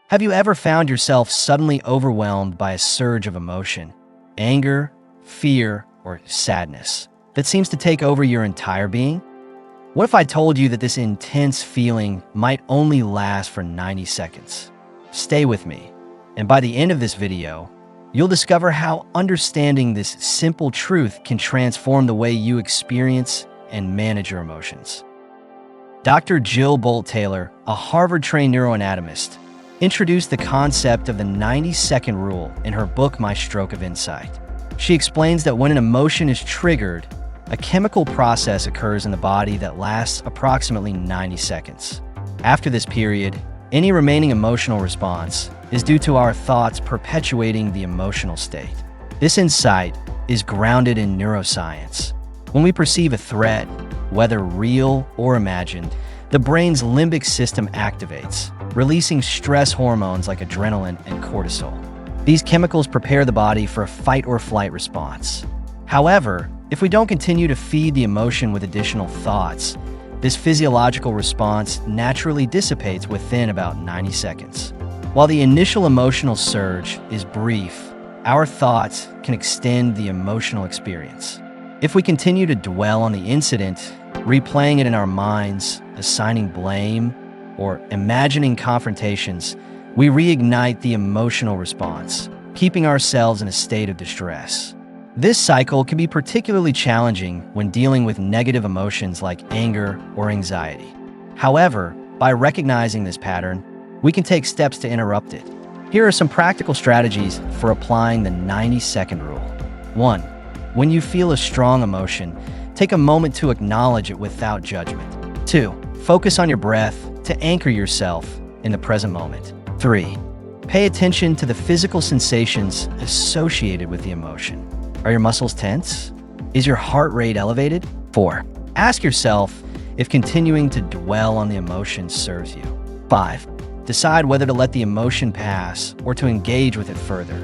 Have you ever found yourself suddenly overwhelmed by a surge of emotion, anger, fear, or sadness that seems to take over your entire being? What if I told you that this intense feeling might only last for 90 seconds? Stay with me, and by the end of this video, you'll discover how understanding this simple truth can transform the way you experience and manage your emotions. Dr. Jill Bolte Taylor, a Harvard-trained neuroanatomist, introduced the concept of the 90-second rule in her book, My Stroke of Insight. She explains that when an emotion is triggered, a chemical process occurs in the body that lasts approximately 90 seconds. After this period, any remaining emotional response is due to our thoughts perpetuating the emotional state. This insight is grounded in neuroscience. When we perceive a threat, whether real or imagined, the brain's limbic system activates, releasing stress hormones like adrenaline and cortisol. These chemicals prepare the body for a fight or flight response. However, if we don't continue to feed the emotion with additional thoughts, this physiological response naturally dissipates within about 90 seconds. While the initial emotional surge is brief, our thoughts can extend the emotional experience. If we continue to dwell on the incident, replaying it in our minds, assigning blame, or imagining confrontations, we reignite the emotional response, keeping ourselves in a state of distress. This cycle can be particularly challenging when dealing with negative emotions like anger or anxiety. However, by recognizing this pattern, we can take steps to interrupt it. Here are some practical strategies for applying the 90-second rule. 1. When you feel a strong emotion, take a moment to acknowledge it without judgment. 2. Focus on your breath to anchor yourself in the present moment. 3. Pay attention to the physical sensations associated with the emotion. Are your muscles tense? Is your heart rate elevated? 4. Ask yourself if continuing to dwell on the emotion serves you. 5. Decide whether to let the emotion pass or to engage with it further.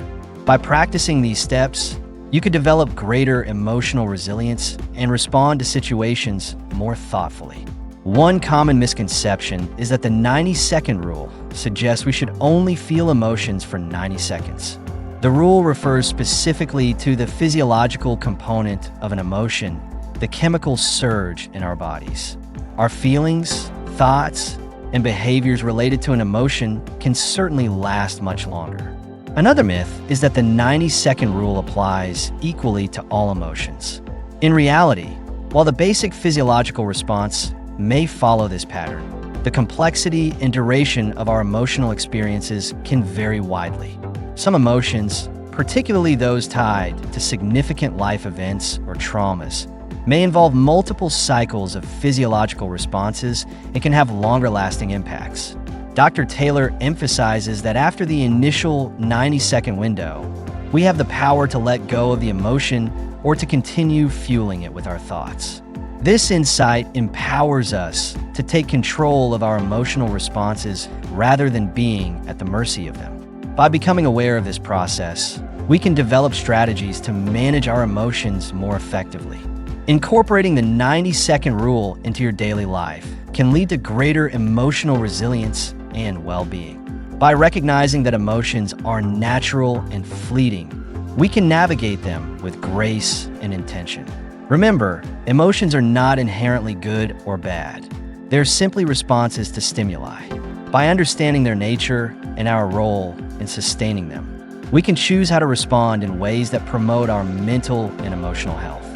By practicing these steps, you could develop greater emotional resilience and respond to situations more thoughtfully. One common misconception is that the 90-second rule suggests we should only feel emotions for 90 seconds. The rule refers specifically to the physiological component of an emotion, the chemical surge in our bodies. Our feelings, thoughts, and behaviors related to an emotion can certainly last much longer. Another myth is that the 90-second rule applies equally to all emotions. In reality, while the basic physiological response may follow this pattern, the complexity and duration of our emotional experiences can vary widely. Some emotions, particularly those tied to significant life events or traumas, may involve multiple cycles of physiological responses and can have longer-lasting impacts. Dr. Taylor emphasizes that after the initial 90-second window, we have the power to let go of the emotion or to continue fueling it with our thoughts. This insight empowers us to take control of our emotional responses rather than being at the mercy of them. By becoming aware of this process, we can develop strategies to manage our emotions more effectively. Incorporating the 90-second rule into your daily life can lead to greater emotional resilience and well-being. By recognizing that emotions are natural and fleeting, we can navigate them with grace and intention. Remember, emotions are not inherently good or bad. They're simply responses to stimuli. By understanding their nature and our role in sustaining them, we can choose how to respond in ways that promote our mental and emotional health.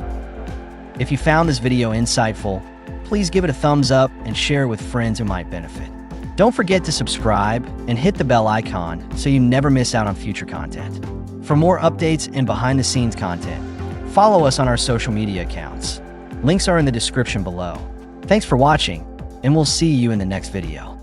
If you found this video insightful, please give it a thumbs up and share it with friends who might benefit. Don't forget to subscribe and hit the bell icon so you never miss out on future content. For more updates and behind-the-scenes content, follow us on our social media accounts. Links are in the description below. Thanks for watching, and we'll see you in the next video.